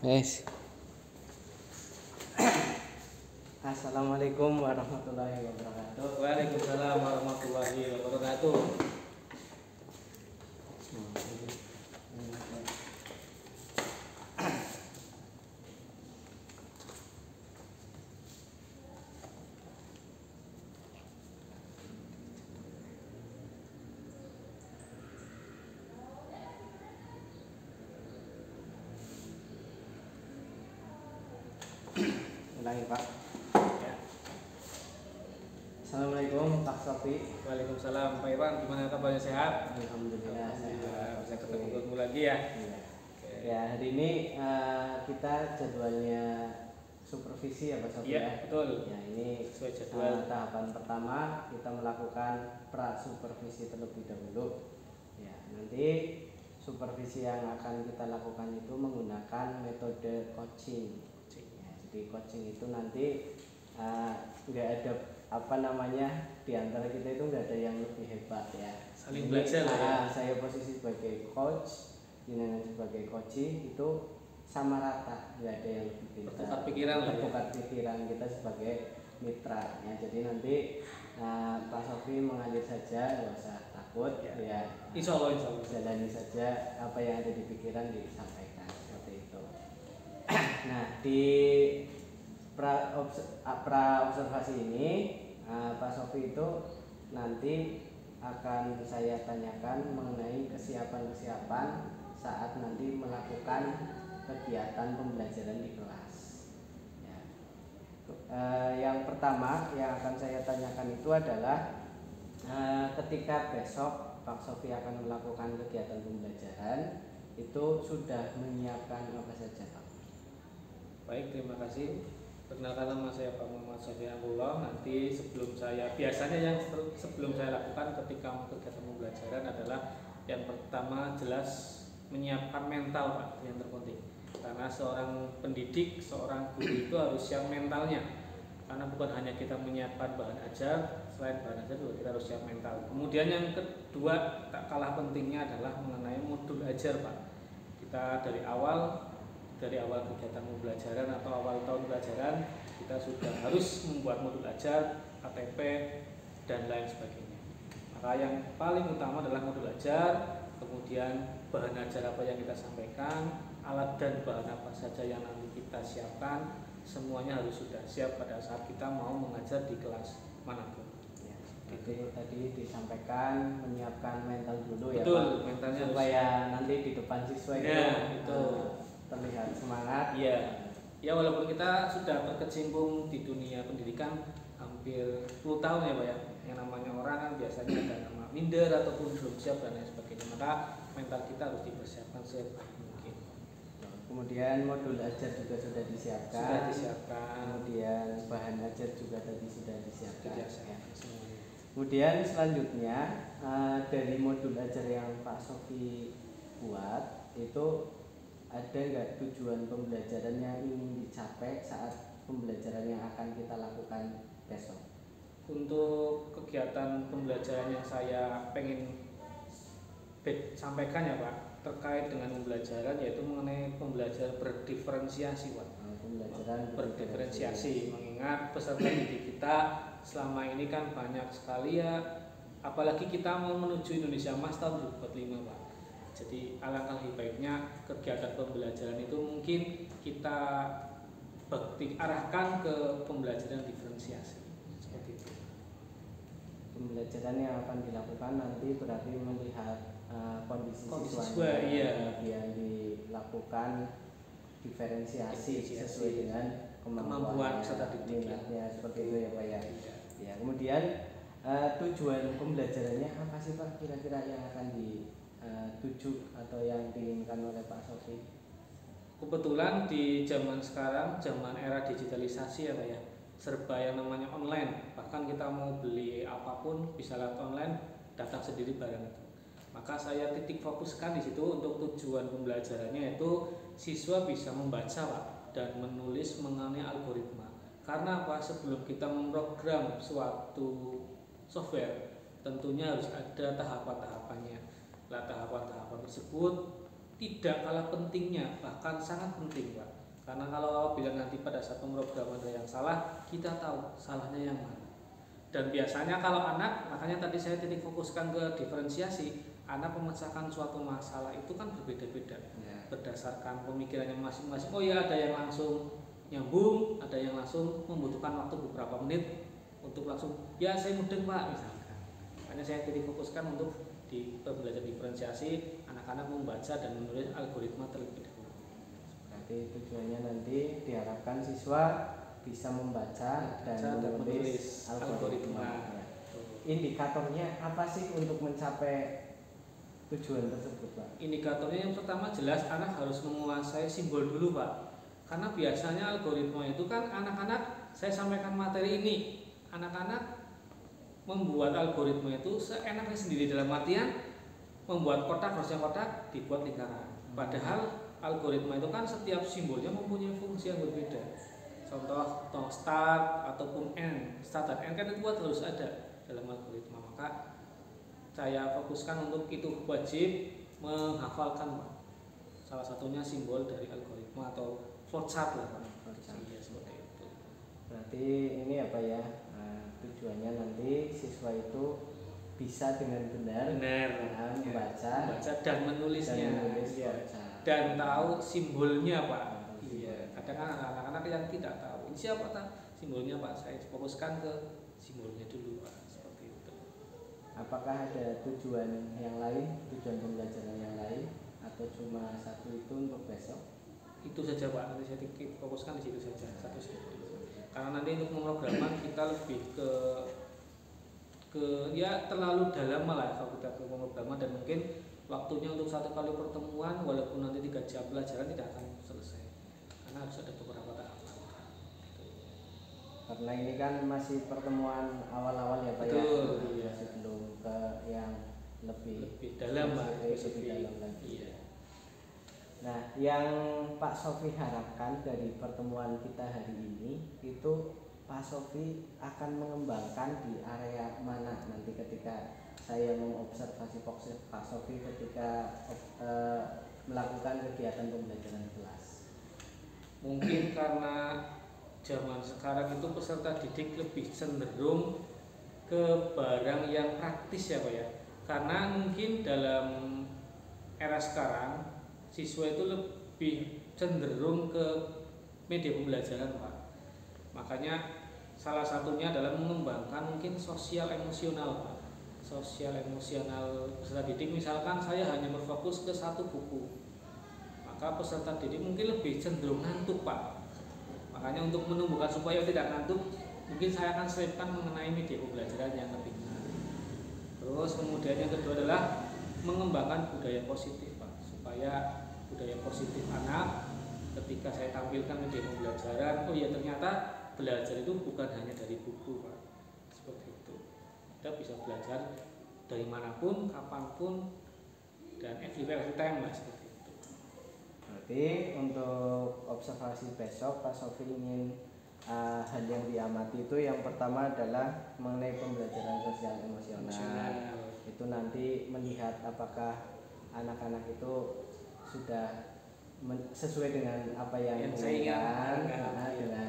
Yes. Assalamualaikum warahmatullahi wabarakatuh. Waalaikumsalam warahmatullahi wabarakatuh. Ulangi Pak. Ya. Assalamualaikum Pak Sofi. Waalaikumsalam Pak Iwan, gimana kabarnya, sehat? Alhamdulillah sehat. Bisa ketemu lagi ya. Iya. Oke. Ya, hari ini kita jadwalnya supervisi ya Pak Sofi Iya, ya. betul. Ya, ini Sesuai jadwal. tahapan pertama kita melakukan pra supervisi terlebih dahulu. Ya, nanti supervisi yang akan kita lakukan itu menggunakan metode coaching. Ya, jadi coaching itu nanti nggak ada di antara kita itu nggak ada yang lebih hebat ya. Saling belajar lah ya. Saya posisi sebagai coach, jenengan sebagai coaching itu sama rata, nggak ada yang lebih pintar. Bertukar pikiran lah ya. Bertukar pikiran, kita sebagai mitra ya. Jadi nanti Pak Sofi mengalir saja, nggak usah takut ya. Insya Allah. Jalani saja apa yang ada di pikiran disampaikan seperti itu. Nah, di pra observasi ini Pak Sofi itu nanti akan saya tanyakan mengenai kesiapan saat nanti melakukan kegiatan pembelajaran di kelas ya. Yang pertama yang akan saya tanyakan itu adalah ketika besok Pak Sofi akan melakukan kegiatan pembelajaran itu sudah menyiapkan apa saja Pak? Baik, terima kasih. Perkenalkan, nama saya Pak Muhammad Syafi'i Abdullah. Nanti sebelum saya lakukan ketika kegiatan pembelajaran adalah yang pertama jelas menyiapkan mental Pak, yang terpenting. Karena seorang pendidik, seorang guru itu harus siap mentalnya. Karena bukan hanya kita menyiapkan bahan ajar, selain bahan ajar juga kita harus siap mental. Kemudian yang kedua tak kalah pentingnya adalah mengenai modul ajar Pak. Kita dari awal kegiatan pembelajaran atau awal tahun pelajaran kita sudah harus membuat modul ajar, KTP dan lain sebagainya. Maka yang paling utama adalah modul ajar, kemudian bahan ajar apa yang kita sampaikan, alat dan bahan apa saja yang nanti kita siapkan, semuanya harus sudah siap pada saat kita mau mengajar di kelas manapun. Ya, jadi tadi disampaikan menyiapkan mental dulu ya Betul, Pak, mentalnya supaya nanti di depan siswa itu terlihat semangat. Ya walaupun kita sudah berkecimpung di dunia pendidikan hampir 10 tahun ya Pak ya. Yang namanya orang kan biasanya ada nama minder ataupun belum siap dan lain sebagainya. Maka mental kita harus dipersiapkan sebaik mungkin. Kemudian modul ajar juga sudah disiapkan. Kemudian bahan ajar juga tadi sudah disiapkan. Ya. Kemudian selanjutnya dari modul ajar yang Pak Sofi buat itu ada nggak tujuan pembelajaran yang ingin dicapai saat pembelajaran yang akan kita lakukan besok? Untuk kegiatan pembelajaran yang saya pengen sampaikan ya Pak, terkait dengan pembelajaran yaitu mengenai pembelajaran berdiferensiasi Pak. Pembelajaran berdiferensiasi, mengingat peserta didik kita selama ini kan banyak sekali ya, apalagi kita mau menuju Indonesia Emas tahun 2045 Pak. Jadi alangkah lebih baiknya kegiatan pembelajaran itu mungkin kita arahkan ke pembelajaran diferensiasi seperti itu. Pembelajaran yang akan dilakukan nanti berarti melihat kondisi siswa kemudian dilakukan diferensiasi sesuai dengan kemampuan peserta didiknya seperti itu ya Pak ya. Ya, kemudian tujuan pembelajarannya apa sih Pak kira-kira yang akan dituju atau yang diinginkan oleh Pak Sofi? Kebetulan di zaman sekarang, zaman era digitalisasi ya Pak ya, serba yang namanya online. Bahkan kita mau beli apapun bisa lewat online, datang sendiri barang itu. Maka saya titik fokuskan di situ untuk tujuan pembelajarannya yaitu siswa bisa membaca Pak dan menulis mengenai algoritma. Karena apa? Sebelum kita memprogram suatu software tentunya harus ada tahapan-tahapannya. Tahapan-tahapan tersebut tidak kalah pentingnya, bahkan sangat penting Pak. Karena kalau bila nanti pada saat pemrograman ada yang salah, kita tahu salahnya yang mana. Dan biasanya kalau anak, makanya tadi saya titik fokuskan ke diferensiasi, anak memecahkan suatu masalah itu kan berbeda-beda berdasarkan pemikirannya masing-masing. Oh ya, ada yang langsung nyambung, ada yang langsung membutuhkan waktu beberapa menit untuk langsung, ya saya mudeng Pak misalkan. Makanya saya titik fokuskan untuk di pembelajaran diferensiasi, anak-anak membaca dan menulis algoritma terlebih dahulu. Berarti tujuannya nanti diharapkan siswa bisa membaca dan menulis algoritma. Ya. Indikatornya apa sih untuk mencapai tujuan tersebut Pak? Indikatornya yang pertama jelas anak harus menguasai simbol dulu Pak. Karena biasanya algoritma itu kan anak-anak, saya sampaikan materi ini, anak-anak membuat algoritma itu seenaknya sendiri, dalam artian membuat kotak, harusnya kotak dibuat lingkaran. Padahal algoritma itu kan setiap simbolnya mempunyai fungsi yang berbeda. Contoh start ataupun end, start dan end kan itu harus ada dalam algoritma. Maka saya fokuskan untuk itu wajib menghafalkan Pak. Salah satunya simbol dari algoritma atau flowchart lah Pak. Iya, seperti itu. Berarti ini apa ya? Tujuannya nanti siswa itu bisa dengan benar membaca dan menulisnya dan tahu simbolnya Pak. Iya, kadang kan anak-anak yang tidak tahu ini siapa simbolnya Pak, saya fokuskan ke simbolnya dulu Pak, seperti itu. Apakah ada tujuan yang lain, tujuan pembelajaran yang lain, atau cuma satu itu untuk besok? Itu saja Pak, nanti saya fokuskan di situ saja, satu saja. Karena nanti untuk pemrograman kita lebih ke ya terlalu dalam malah kalau kita ke pemrograman, dan mungkin waktunya untuk satu kali pertemuan walaupun nanti 3 jam pelajaran tidak akan selesai karena harus ada beberapa tahapan. Karena ini kan masih pertemuan awal-awal ya Pak. Betul, ya, masih belum ke yang lebih dalam Pak, lebih dalam lagi. Iya. Nah, yang Pak Sofi harapkan dari pertemuan kita hari ini itu Pak Sofi akan mengembangkan di area mana nanti ketika saya mengobservasi Pak Sofi ketika melakukan kegiatan pembelajaran kelas. Mungkin karena zaman sekarang itu peserta didik lebih cenderung ke barang yang praktis ya Pak ya. Karena mungkin dalam era sekarang siswa itu lebih cenderung ke media pembelajaran Pak. Makanya salah satunya adalah mengembangkan mungkin sosial emosional Pak. Sosial emosional peserta didik, misalkan saya hanya berfokus ke satu buku, maka peserta didik mungkin lebih cenderung ngantuk Pak. Makanya untuk menumbuhkan supaya tidak ngantuk, mungkin saya akan selipkan mengenai media pembelajaran yang lebih menarik. Terus kemudian yang kedua adalah mengembangkan budaya positif Pak, supaya budaya positif anak ketika saya tampilkan media pembelajaran, oh ya ternyata belajar itu bukan hanya dari buku Pak, seperti itu. Kita bisa belajar dari manapun, kapanpun, dan everywhere, every time lah, seperti itu. Berarti untuk observasi besok Pak Sofi ingin hal yang diamati itu yang pertama adalah mengenai pembelajaran sosial emosional. Itu nanti melihat apakah anak-anak itu sudah sesuai dengan apa yang saya inginkan dengan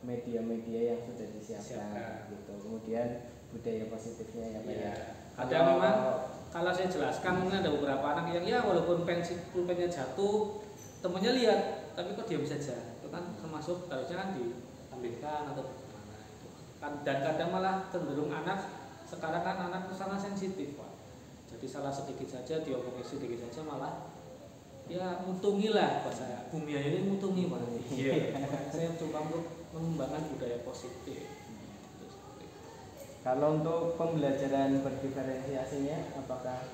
media-media yang sudah disiapkan gitu. Kemudian budaya positifnya ya Pak ya. Ada memang kalau saya jelaskan mungkin ada beberapa anak yang ya walaupun pulpennya jatuh, temannya lihat tapi kok diam saja. Itu kan termasuk harusnya kan ditampilkan atau bagaimana itu. Dan kadang malah cenderung anak sekarang kan anak sangat sensitif Pak. Jadi salah sedikit saja diomongin sedikit saja malah ya mutungi lah Pak, saya bumi ini mutungi Pak. Iya. Saya coba untuk mengembangkan budaya positif. Kalau untuk pembelajaran berdiferensiasinya apakah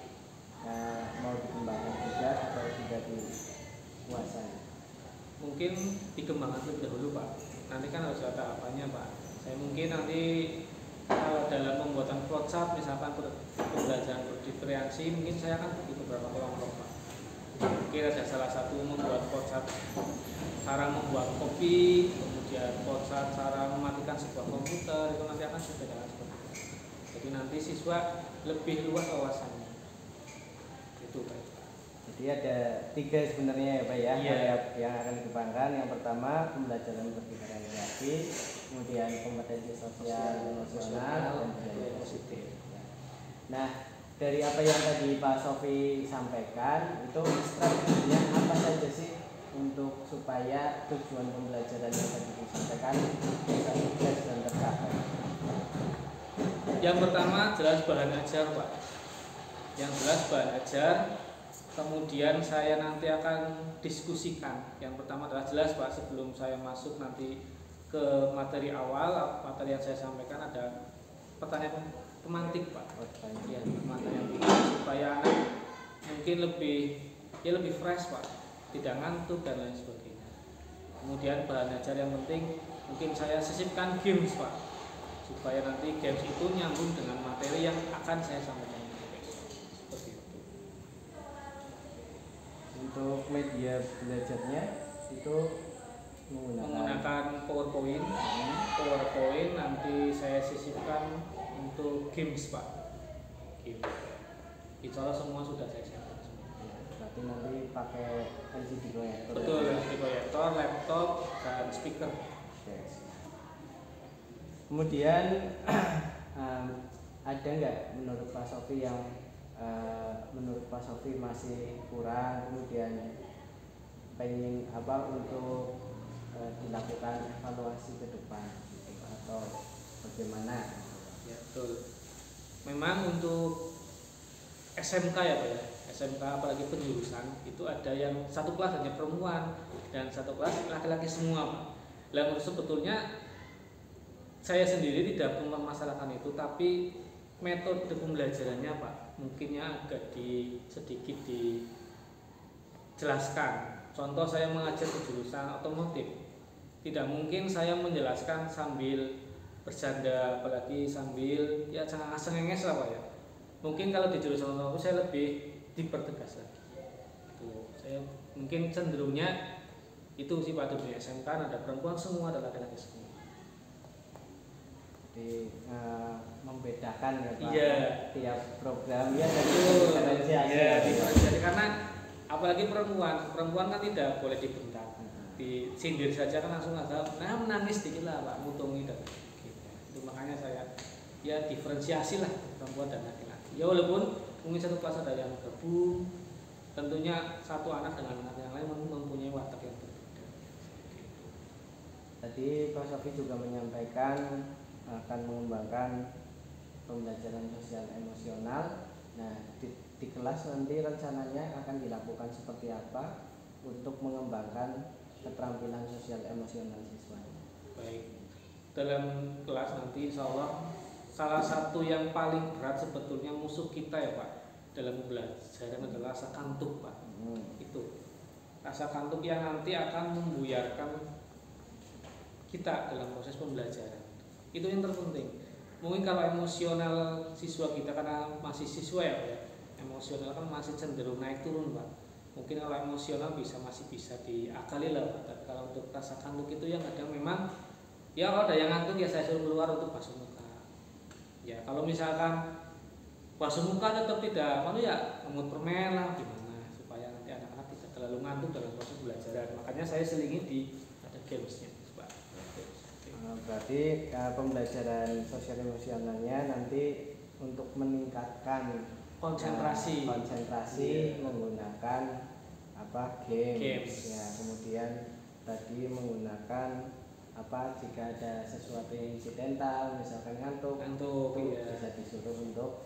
mau dikembangkan juga atau sudah dikuasai? Mungkin dikembangkan lebih dahulu Pak. Nanti kan harus ada tahapannya Pak. Saya mungkin nanti kalau dalam pembuatan flowchart misalkan pembelajaran berdiferensiasi mungkin saya akan bagi beberapa kelompok Pak. Mungkin ada salah satu membuat flowchart cara membuat kopi, kemudian flowchart cara mematikan sebuah komputer, itu nanti akan dibedakan seperti itu. Jadi nanti siswa lebih luas wawasannya. Itu Pak. Jadi ada 3 sebenarnya ya Pak ya, Iya. yang akan dikembangkan. Yang pertama pembelajaran berdiferensiasi, kemudian kompetensi sosial emosional dan budaya positif. Nah, dari apa yang tadi Pak Sofi sampaikan, itu strateginya apa saja sih untuk supaya tujuan pembelajaran yang tadi disampaikan bisa sukses dan tercapai? Yang pertama jelas bahan ajar Pak. Yang jelas bahan ajar. Kemudian saya nanti akan diskusikan. Yang pertama adalah jelas Pak, sebelum saya masuk nanti ke materi awal, materi yang saya sampaikan ada pertanyaan pemantik Pak. Ya, pertanyaan supaya anak mungkin lebih fresh Pak, tidak ngantuk dan lain sebagainya. Kemudian bahan ajar yang penting mungkin saya sisipkan games Pak, supaya nanti games itu nyambung dengan materi yang akan saya sampaikan. Untuk media belajarnya itu menggunakan PowerPoint. PowerPoint nanti saya sisipkan untuk games Pak. Games. Insya Allah semua sudah saya siapkan. Berarti nanti pakai LCD proyektor. Betul, LCD proyektor, laptop, dan speaker. Yes. Kemudian ada nggak menurut Pak Sofi yang menurut Pak Sofi masih kurang, kemudian pengen apa untuk dilakukan evaluasi ke depan atau bagaimana? Ya, betul. Memang untuk SMK ya Pak ya, SMK apalagi penjurusan itu ada yang satu kelas hanya perempuan dan satu kelas laki-laki semua Pak. Lalu sebetulnya saya sendiri tidak mempermasalahkan itu, tapi metode pembelajarannya Pak mungkinnya agak sedikit dijelaskan. Contoh saya mengajar di jurusan otomotif, tidak mungkin saya menjelaskan sambil bercanda, apalagi sambil ya cengenges lah Pak ya. Mungkin kalau di jurusan otomotif saya lebih dipertegas lagi. Tuh, saya mungkin cenderungnya itu sih Pak, di SMK ada perempuan semua, ada laki-laki semua. Di membedakan ya Pak. Iya. Tiap program ya dan diferensiasi. Iya, diferensiasi karena apalagi perempuan kan tidak boleh dibentak. Disindir saja kan langsung agak menangis dikit lah Pak, mutungi dan gitu. Itu makanya saya ya diferensiasi lah perempuan dan laki-laki. Ya walaupun mungkin satu kelas ada yang gabung, tentunya satu anak dengan anak yang lain mempunyai watak yang berbeda. Tadi Pak Sofi juga menyampaikan akan mengembangkan pembelajaran sosial emosional. Nah, di kelas nanti rencananya akan dilakukan seperti apa untuk mengembangkan keterampilan sosial emosional siswa? Baik, dalam kelas nanti insya Allah salah satu yang paling berat sebetulnya musuh kita ya Pak dalam pembelajaran adalah rasa kantuk Pak. Itu rasa kantuk yang nanti akan membuyarkan kita dalam proses pembelajaran. Itu yang terpenting. Mungkin kalau emosional siswa kita, karena masih siswa ya Pak ya, emosional kan masih cenderung naik turun Pak. Mungkin kalau emosional masih bisa diakali lah Pak. Tapi kalau untuk rasa kantuk itu yang kadang memang ya kalau ada yang ngantuk ya saya suruh keluar untuk basuh muka. Ya kalau misalkan basuh muka tetap tidak, malu ya ngemut permen lah gimana supaya nanti anak-anak tidak terlalu ngantuk dalam proses belajar. Makanya saya selingi di ada gamesnya. Berarti pembelajaran sosial emosionalnya nanti untuk meningkatkan konsentrasi menggunakan games. Ya, kemudian tadi menggunakan jika ada sesuatu yang insidental misalkan ngantuk ya. Bisa disuruh untuk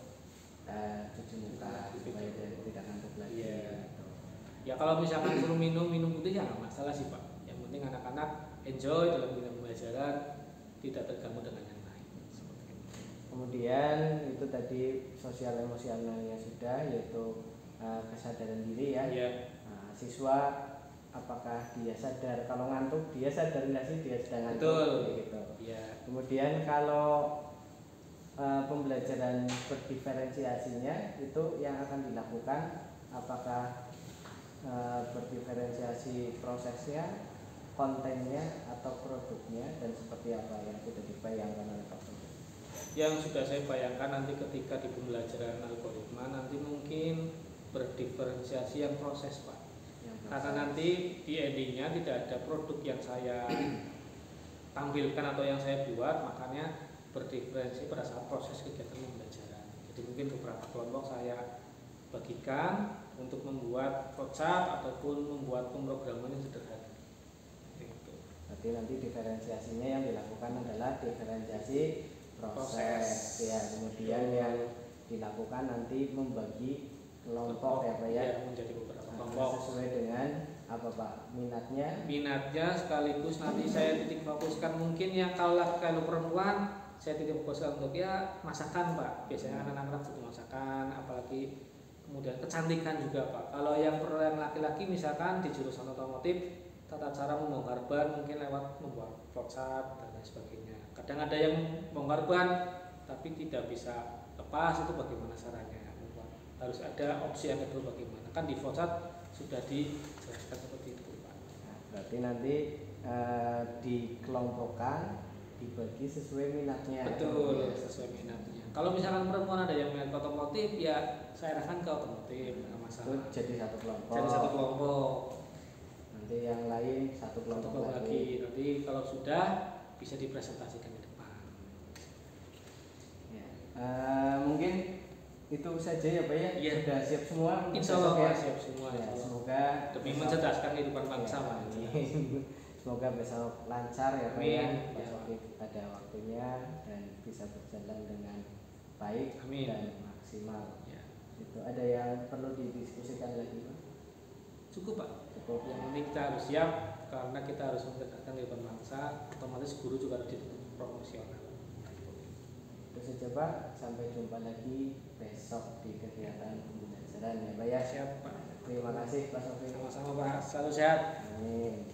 cuci muka supaya tidak ngantuk lagi. Ya kalau misalkan suruh minum putih ya nggak masalah sih Pak. Yang penting anak-anak enjoy dalam bidang pembelajaran, tidak terganggu dengan yang lain. Kemudian itu tadi sosial emosionalnya sudah, yaitu kesadaran diri ya. Siswa apakah dia sadar kalau ngantuk, dia sadar nggak sih dia sedang ngantuk gitu. Kemudian kalau pembelajaran berdiferensiasinya itu yang akan dilakukan apakah berdiferensiasi prosesnya, kontennya atau produknya, dan seperti apa yang sudah dibayangkan oleh Pak Sofi? Yang sudah saya bayangkan nanti ketika di pembelajaran algoritma nanti mungkin berdiferensiasi yang proses Pak. Yang Karena proses. nanti di endingnya tidak ada produk yang saya tampilkan atau yang saya buat, makanya berdiferensi pada saat proses kegiatan pembelajaran. Jadi mungkin beberapa kelompok saya bagikan untuk membuat flowchart ataupun membuat pemrograman yang sederhana. Gitu. Berarti nanti diferensiasinya yang dilakukan adalah diferensiasi proses. Ya, kemudian yang dilakukan nanti membagi kelompok ya Pak ya, menjadi beberapa Nah, kelompok sesuai dengan apa Pak minatnya sekaligus nanti saya titik fokuskan mungkin yang kalau perempuan saya titik fokuskan untuk ya masakan Pak, biasanya anak-anak suka masakan, apalagi kemudian kecantikan juga Pak. Kalau yang laki-laki misalkan di jurusan otomotif tata cara membongkar ban mungkin lewat membuat flowchart dan lain sebagainya. Kadang ada yang bongkar ban tapi tidak bisa lepas, itu bagaimana caranya, harus ada opsi yang kedua bagaimana, kan di flowchart sudah dijelaskan seperti itu Pak. Nah, berarti nanti dikelompokkan, dibagi sesuai minatnya. Betul, sesuai minatnya. Kalau misalkan perempuan ada yang minat otomotif, ya saya arahkan ke otomotif, nggak masalah. Itu jadi satu kelompok. Jadi satu kelompok. Nanti yang lain satu kelompok lagi. Nanti kalau sudah bisa dipresentasikan di depan. Ya. Mungkin itu saja ya Pak ya. Iya. Sudah siap semua. Insya Allah ya. siap semua. Ya, semoga demi mencerdaskan kehidupan bangsa ya, Pak. Semoga besok lancar ya Pak Amin. ya. Ya, Besok pada waktunya dan bisa berjalan dengan baik Amin. dan maksimal. Ya. Itu ada yang perlu didiskusikan lagi Pak? Cukup Pak. Cukup. Yang penting kita harus siap karena kita harus mencerdaskan kehidupan bangsa. Otomatis guru juga harus promosional. Itu saja Pak. Sampai jumpa lagi besok di kegiatan pembelajaran ya Pak ya. Siap Pak. Terima kasih Pak Sofi. Sama-sama Pak. Selalu sehat. Amin.